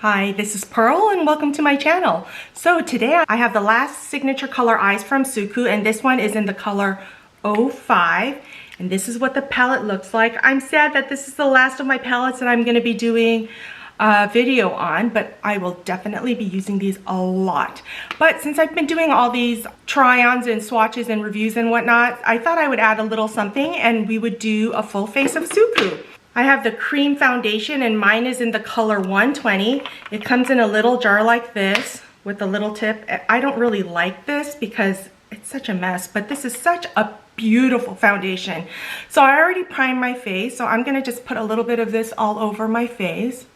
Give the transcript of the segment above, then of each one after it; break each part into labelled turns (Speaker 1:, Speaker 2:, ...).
Speaker 1: Hi, this is Pearl and welcome to my channel. So today I have the last signature color eyes from SUQQU, and this one is in the color 05, and this is what the palette looks like. I'm sad that this is the last of my palettes that I'm going to be doing a video on, but I will definitely be using these a lot. But since I've been doing all these try-ons and swatches and reviews and whatnot, I thought I would add a little something and we would do a full face of SUQQU. I have the cream foundation and mine is in the color 120. It comes in a little jar like this with a little tip. I don't really like this because it's such a mess, but this is such a beautiful foundation. So I already primed my face, so I'm gonna just put a little bit of this all over my face.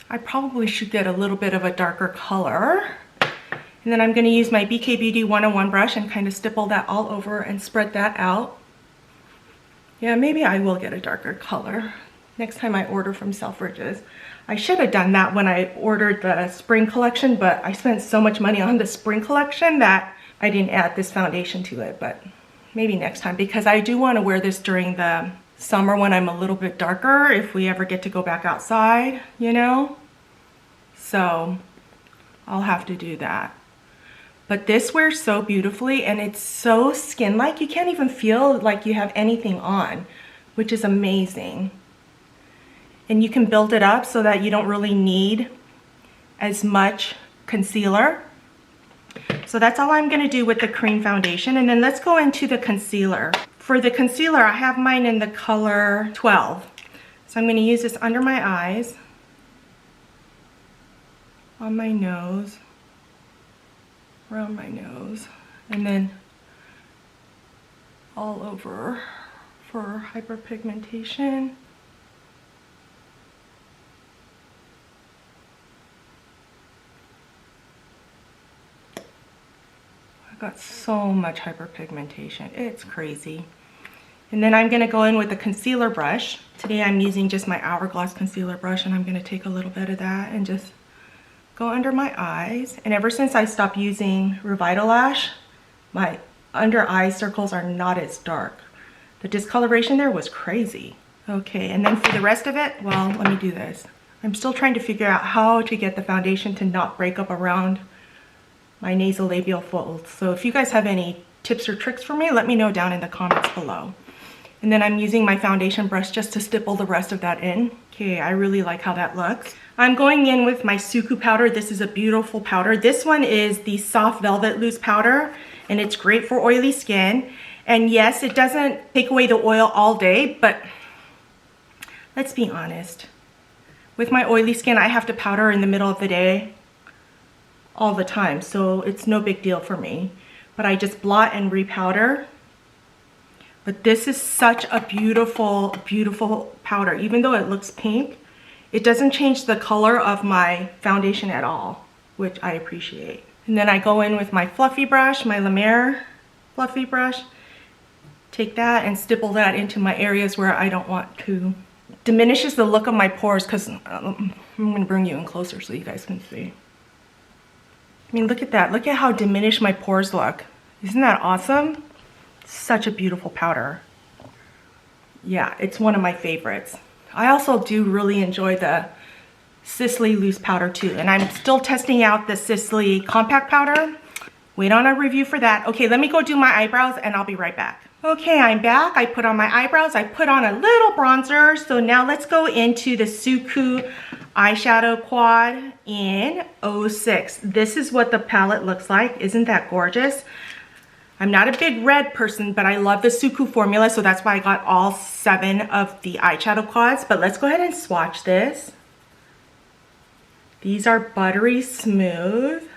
Speaker 1: I probably should get a little bit of a darker color. And then I'm gonna use my BK Beauty 101 brush and kind of stipple that all over and spread that out. Yeah, maybe I will get a darker color next time I order from Selfridges. I should have done that when I ordered the spring collection, but I spent so much money on the spring collection that I didn't add this foundation to it, but maybe next time, because I do want to wear this during the summer when I'm a little bit darker, if we ever get to go back outside, you know? So I'll have to do that. But this wears so beautifully and it's so skin-like. You can't even feel like you have anything on, which is amazing. And you can build it up so that you don't really need as much concealer. So that's all I'm gonna do with the cream foundation. And then let's go into the concealer. For the concealer, I have mine in the color 12. So I'm gonna use this under my eyes, on my nose, around my nose, and then all over for hyperpigmentation. I got so much hyperpigmentation, it's crazy. And then I'm gonna go in with a concealer brush. Today I'm using just my Hourglass concealer brush, and I'm gonna take a little bit of that and just go under my eyes. And ever since I stopped using Revitalash, my under eye circles are not as dark. The discoloration there was crazy. Okay, and then for the rest of it, well, let me do this. I'm still trying to figure out how to get the foundation to not break up around my nasolabial folds. So if you guys have any tips or tricks for me, let me know down in the comments below. And then I'm using my foundation brush just to stipple the rest of that in. Okay, I really like how that looks. I'm going in with my SUQQU powder. This is a beautiful powder. This one is the Soft Velvet Loose Powder, and it's great for oily skin. And yes, it doesn't take away the oil all day, but let's be honest. With my oily skin, I have to powder in the middle of the day all the time, so it's no big deal for me. But I just blot and repowder. But this is such a beautiful, beautiful powder. Even though it looks pink, it doesn't change the color of my foundation at all, which I appreciate. And then I go in with my fluffy brush, my La Mer fluffy brush. Take that and stipple that into my areas where I don't want to. Diminishes the look of my pores, because I'm gonna bring you in closer so you guys can see. I mean, look at that. Look at how diminished my pores look. Isn't that awesome? Such a beautiful powder. Yeah, it's one of my favorites. I also do really enjoy the Sisley loose powder too, and I'm still testing out the Sisley compact powder. Wait on a review for that. Okay, let me go do my eyebrows and I'll be right back. Okay, I'm back. I put on my eyebrows. I put on a little bronzer. So now let's go into the SUQQU eyeshadow quad in 06. This is what the palette looks like. Isn't that gorgeous? I'm not a big red person, but I love the SUQQU formula, so that's why I got all 7 of the eyeshadow quads. But let's go ahead and swatch this. These are buttery smooth.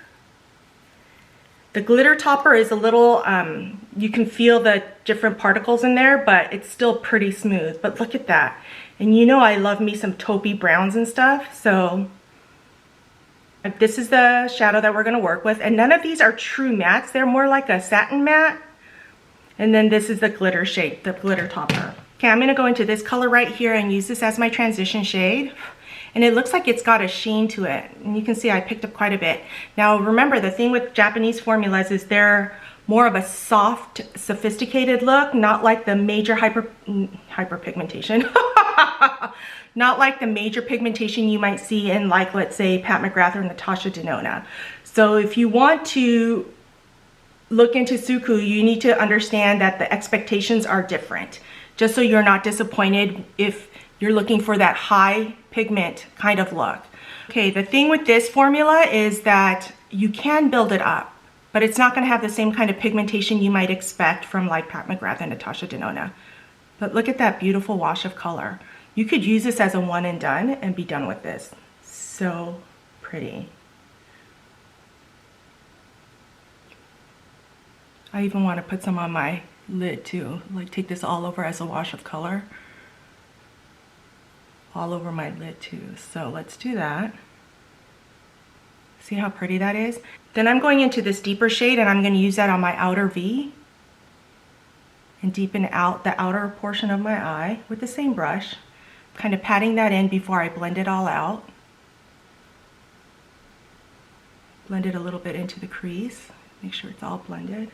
Speaker 1: The glitter topper is a little, you can feel the different particles in there, but it's still pretty smooth. But look at that. And you know I love me some taupey browns and stuff, so this is the shadow that we're going to work with. And none of these are true mattes. They're more like a satin matte. And then this is the glitter shade, the glitter topper. Okay, I'm going to go into this color right here and use this as my transition shade. And it looks like it's got a sheen to it. And you can see I picked up quite a bit. Now remember, the thing with Japanese formulas is they're more of a soft, sophisticated look, not like the major hyperpigmentation. not like the major pigmentation you might see in, like, let's say Pat McGrath or Natasha Denona. So if you want to look into SUQQU, you need to understand that the expectations are different, just so you're not disappointed if you're looking for that high pigment kind of look. Okay, the thing with this formula is that you can build it up, but it's not going to have the same kind of pigmentation you might expect from like Pat McGrath and Natasha Denona. But look at that beautiful wash of color. You could use this as a one and done and be done with this. So pretty. I even want to put some on my lid too, like take this all over as a wash of color. All over my lid too. So let's do that. See how pretty that is? Then I'm going into this deeper shade and I'm going to use that on my outer V and deepen out the outer portion of my eye with the same brush, kind of patting that in before I blend it all out. Blend it a little bit into the crease, make sure it's all blended.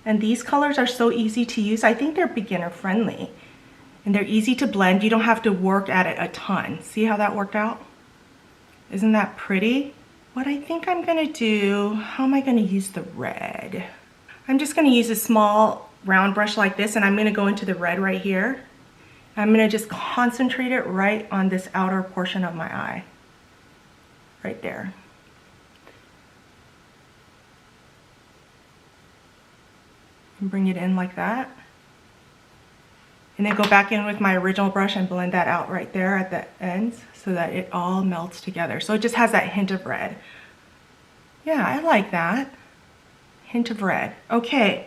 Speaker 1: And these colors are so easy to use. I think they're beginner friendly and they're easy to blend. You don't have to work at it a ton. See how that worked out? Isn't that pretty? What I think I'm gonna do, how am I gonna use the red? I'm just gonna use a small round brush like this and I'm gonna go into the red right here. I'm gonna just concentrate it right on this outer portion of my eye. Right there. And bring it in like that. And then go back in with my original brush and blend that out right there at the ends so that it all melts together. So it just has that hint of red. Yeah, I like that. Hint of red. Okay.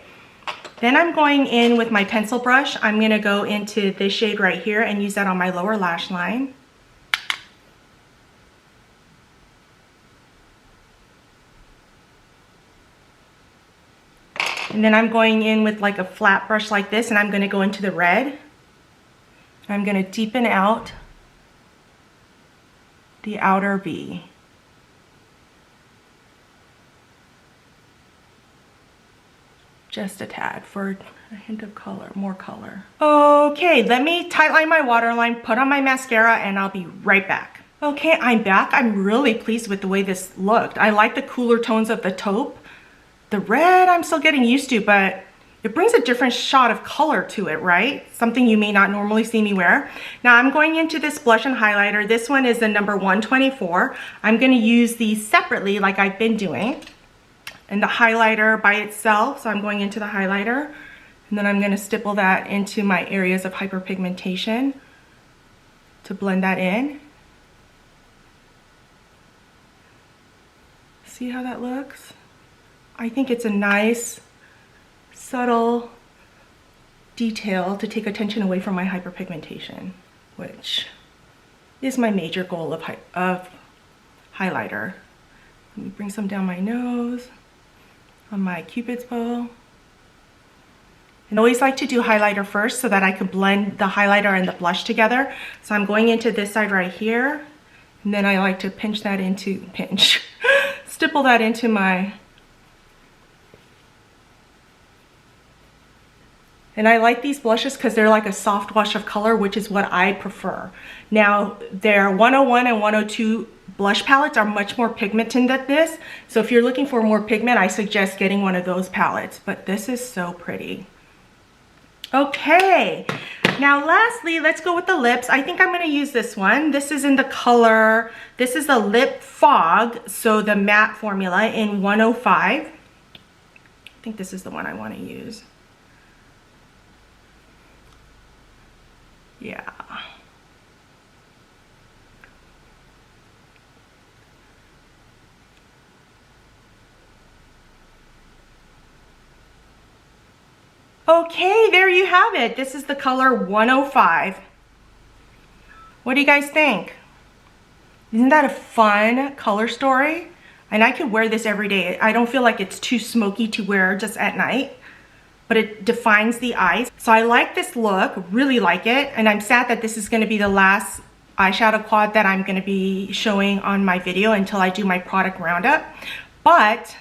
Speaker 1: Then I'm going in with my pencil brush. I'm gonna go into this shade right here and use that on my lower lash line. And then I'm going in with like a flat brush like this and I'm gonna go into the red. I'm gonna deepen out the outer V. Just a tad for a hint of color, more color. Okay, let me tightline my waterline, put on my mascara, and I'll be right back. Okay, I'm back. I'm really pleased with the way this looked. I like the cooler tones of the taupe. The red I'm still getting used to, but it brings a different shot of color to it, right? Something you may not normally see me wear. Now I'm going into this blush and highlighter. This one is the number 124. I'm gonna use these separately like I've been doing. And the highlighter by itself, so I'm going into the highlighter. And then I'm gonna stipple that into my areas of hyperpigmentation to blend that in. See how that looks? I think it's a nice, subtle detail to take attention away from my hyperpigmentation, which is my major goal of highlighter. Let me bring some down my nose, on my Cupid's bow. I always like to do highlighter first so that I can blend the highlighter and the blush together. So I'm going into this side right here, and then I like to stipple that into my. And I like these blushes because they're like a soft wash of color, which is what I prefer. Now, their 101 and 102 blush palettes are much more pigmented than this. So if you're looking for more pigment, I suggest getting one of those palettes. But this is so pretty. Okay, now lastly, let's go with the lips. I think I'm gonna use this one. This is in the color, this is the Lip Fog, so the matte formula in 105. I think this is the one I wanna use. Yeah. Okay, there you have it. This is the color 105. What do you guys think? Isn't that a fun color story? And I could wear this every day. I don't feel like it's too smoky to wear just at night, but it defines the eyes. So I like this look, really like it. And I'm sad that this is gonna be the last eyeshadow quad that I'm gonna be showing on my video until I do my product roundup. But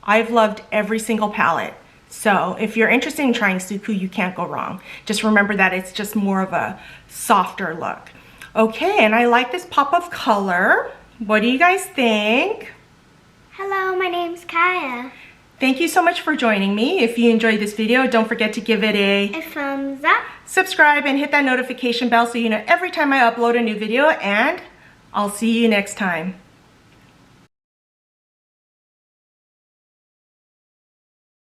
Speaker 1: I've loved every single palette. So if you're interested in trying SUQQU, you can't go wrong. Just remember that it's just more of a softer look. Okay, and I like this pop of color. What do you guys think?
Speaker 2: Hello, my name's Kaya.
Speaker 1: Thank you so much for joining me. If you enjoyed this video, don't forget to give it
Speaker 2: A thumbs up.
Speaker 1: subscribe and hit that notification bell so you know every time I upload a new video, and I'll see you next time.